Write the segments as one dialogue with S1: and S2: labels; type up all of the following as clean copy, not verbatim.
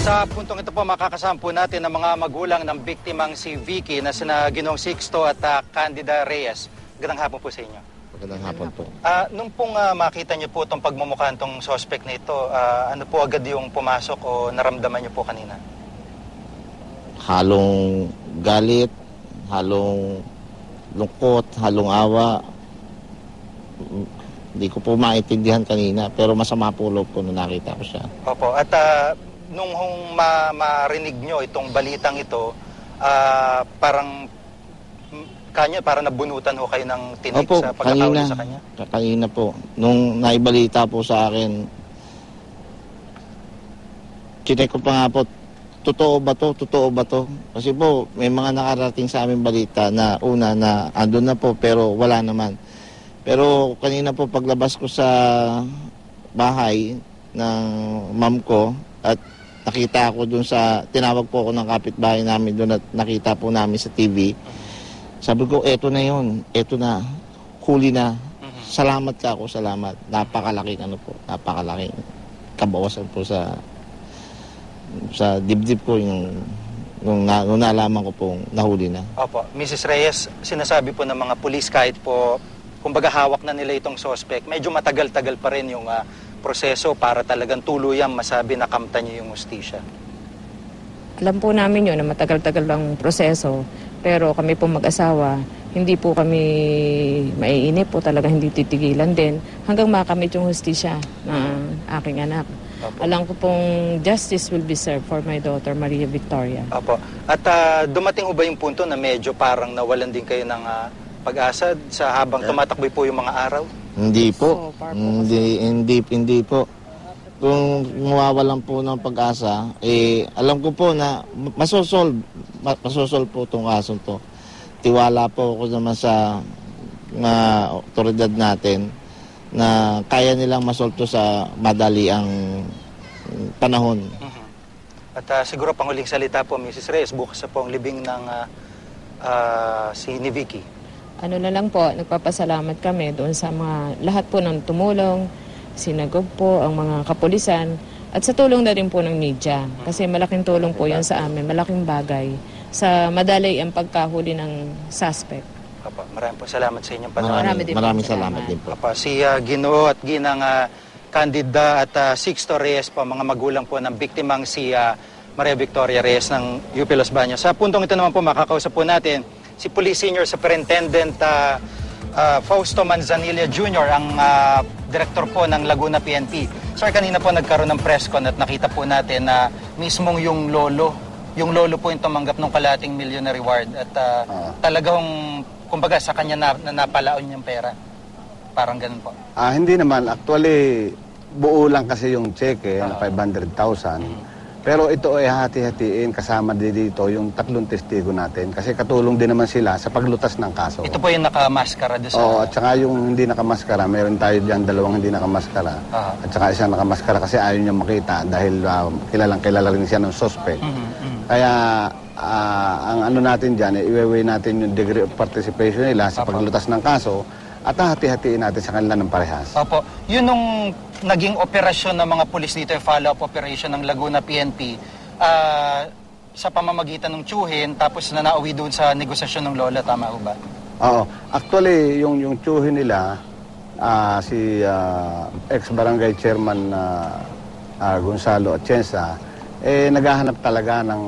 S1: Sa puntong ito po, makakasama po natin ang mga magulang ng biktimang si Vicky na sina Ginoong Sixto at Candida Reyes. Magandang hapon po sa inyo.
S2: Magandang hapon po.
S1: Nung pong makita niyo po itong pagmumukha itong suspect na ito, ano po agad yung pumasok o naramdaman niyo po kanina?
S2: Halong galit, halong lungkot, halong awa. Hindi ko po maintindihan kanina, pero masama po loob ko na nakita ko siya.
S1: Opo, at nung marinig nyo itong balitang ito, parang nabunutan ho kayo ng tinik sa pagkakahuli sa kanya?
S2: Kanina po. Nung naibalita po sa akin, chinek ko pa nga po, totoo ba to? Totoo ba to? Kasi po, may mga nakarating sa amin balita na una na andun na po pero wala naman. Pero kanina po paglabas ko sa bahay ng ma'am ko at nakita ako dun sa, tinawag po ako ng kapitbahay namin doon at nakita po namin sa TV. Sabi ko, eto na yun, eto na, huli na. Salamat ka ako, salamat. Napakalaking napakalaking kabawasan po sa dibdib ko nung nalaman ko pong nahuli na.
S1: Opo, Mrs. Reyes, sinasabi po ng mga pulis kahit po, kumbaga hawak na nila itong suspect, medyo matagal-tagal pa rin yung proseso para talagang tuluyang masabi na kamtan niyo yung hustisya.
S3: Alam po namin yun na matagal-tagal lang proseso, pero kami po mag-asawa, hindi po kami maiinip po, talaga hindi titigilan din hanggang makamit yung hustisya ng aking anak.
S1: Opo.
S3: Alam ko pong justice will be served for my daughter, Maria Victoria.
S1: Opo. At dumating ho ba yung punto na medyo parang nawalan din kayo ng pag-asa sa habang tumatakbo po yung mga araw?
S2: Hindi po. Hindi po. Kung mawawalan po ng pag-asa, alam ko po na masosolve po itong kaso to. Tiwala po ako naman sa mga otoridad natin na kaya nilang masolve to sa madali ang panahon.
S1: At siguro panghuling salita po, Mrs. Reyes, bukas na po ang libing ng ni Vicky.
S3: Ano na lang po, nagpapasalamat kami doon sa mga lahat po ng tumulong, sinagop po ang mga kapulisan at sa tulong na rin po ng media. Kasi malaking tulong po yan sa amin, malaking bagay sa madali ang pagkahuli ng suspect.
S1: Opo, maraming po salamat sa inyong panahon.
S2: Maraming salamat din po.
S1: Opo, si Ginoo at Ginang Candida at Sixto Reyes po, mga magulang po ng biktimang si Maria Victoria Reyes ng UP Los Baños. Sa puntong ito naman po, makakausap po natin si Police Senior Superintendent Fausto Manzanilla Jr., ang director po ng Laguna PNP. Sir, kanina po nagkaroon ng press con at nakita po natin na mismong yung lolo po yung tumanggap ng kalating milyon na reward at talagang, kumbaga, sa kanya na napalaon yung pera. Parang ganun po.
S4: Hindi naman. Actually, buo lang kasi yung cheque, 500,000. Pero ito ay hati-hatiin kasama din dito yung 3 testigo natin kasi katulong din naman sila sa paglutas ng kaso.
S1: Ito po yung nakamaskara doon sa...
S4: Oo, at saka yung hindi nakamaskara, meron tayo diyan 2 hindi nakamaskara. At saka isang nakamaskara kasi ayaw niya makita dahil kilala rin siya ng suspect. Kaya ang ano natin diyan, iweweigh natin yung degree of participation nila sa paglutas ng kaso at hati-hatiin natin sa kanila ng parehas.
S1: Opo. Yun nung naging operasyon ng mga pulis dito, yung follow-up operation ng Laguna PNP, sa pamamagitan ng tsuhin, tapos na nauwi doon sa negosasyon ng lola, tama ho ba?
S4: Oo. Actually, yung tsuhin nila, si ex-barangay chairman Gonzalo Atienza, naghahanap talaga ng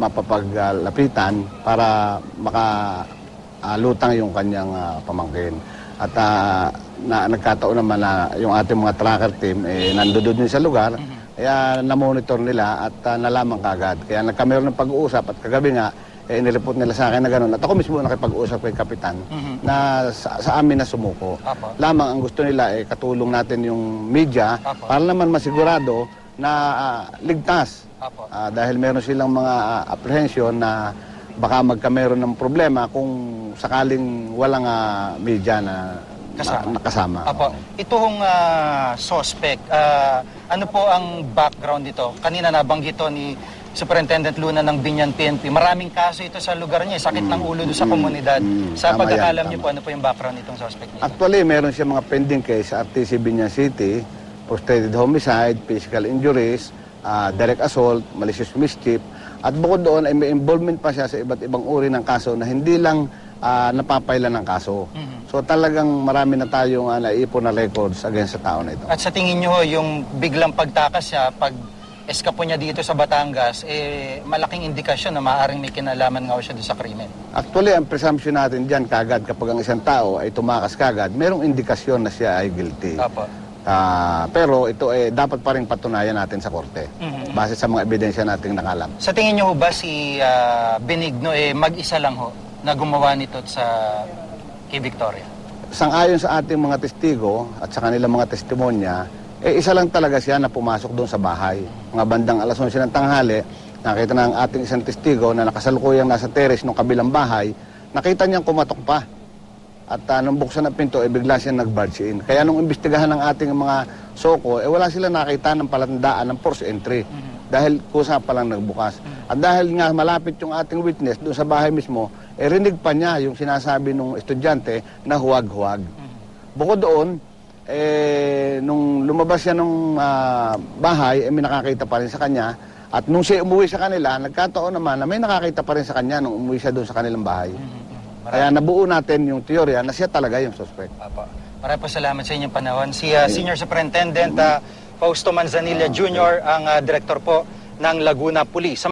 S4: mapapaglapitan para makalutang yung kanyang pamangkin. At nagkataon naman na yung ating mga tracker team nandoon din sa lugar, kaya na-monitor nila at nalaman kagad. Kaya nagkameron ng pag-uusap at kagabi nga, nireport nila sa akin na gano'n. At ako mismo nakipag-uusap kay Kapitan na sa amin na sumuko. Lamang ang gusto nila katulong natin yung media para naman masigurado na ligtas. Dahil meron silang mga apprehension na baka magkameron ng problema kung sakaling walang media na kasama.
S1: Apo. Itong suspect, ano po ang background dito? Kanina nabanggit ito ni Superintendent Luna ng Binyan PNP. Maraming kaso ito sa lugar niya. Sakit ng ulo doon sa komunidad. Sa pagkakalam niyo po, ano po yung background nitong suspect niyo?
S4: Actually, meron siya mga pending case sa RTC Binyan City, frustrated homicide, physical injuries, direct assault, malicious mischief, at bukod doon ay may involvement pa siya sa iba't ibang uri ng kaso na hindi lang napapailan ng kaso. So talagang marami na tayong naipon na records against sa tao na ito.
S1: At sa tingin nyo, yung biglang pagtakas niya, pag-eskapo niya dito sa Batangas, malaking indikasyon na maaaring may kinalaman nga siya doon sa krimen.
S4: Actually, ang presumption natin dyan kagad kapag ang isang tao ay tumakas kagad, merong indikasyon na siya ay guilty.
S1: Apo.
S4: Pero ito dapat pa rin patunayan natin sa korte base sa mga ebidensya nating nakalam.
S1: Sa tingin nyo ho ba si Benigno mag-isa lang ho na gumawa nito sa kay Victoria?
S4: Sang-ayon sa ating mga testigo at sa kanilang mga testimonya, isa lang talaga siya na pumasok doon sa bahay. Mga bandang alas 11 ng tanghali, nakita na ang ating isang testigo na nakasalukuyang nasa terrace ng kabilang bahay, nakita niyang kumatok pa. At nung buksan ang pinto, bigla siya nag-barge in. Kaya nung imbestigahan ng ating mga soko, wala sila nakita ng palatandaan ng forced entry. Dahil kusa pa lang nagbukas. At dahil nga malapit yung ating witness doon sa bahay mismo, rinig pa niya yung sinasabi ng estudyante na huwag-huwag. Bukod doon, nung lumabas siya ng bahay, may nakakita pa rin sa kanya. At nung siya umuwi sa kanila, nagkataon naman na may nakakita pa rin sa kanya nung umuwi siya doon sa kanilang bahay. Kaya nabuo natin yung teorya na siya talaga yung suspect.
S1: Apo. Maraming po salamat sa inyong panahon. Si Senior Superintendent Fausto Manzanilla Jr., ang director po ng Laguna Police.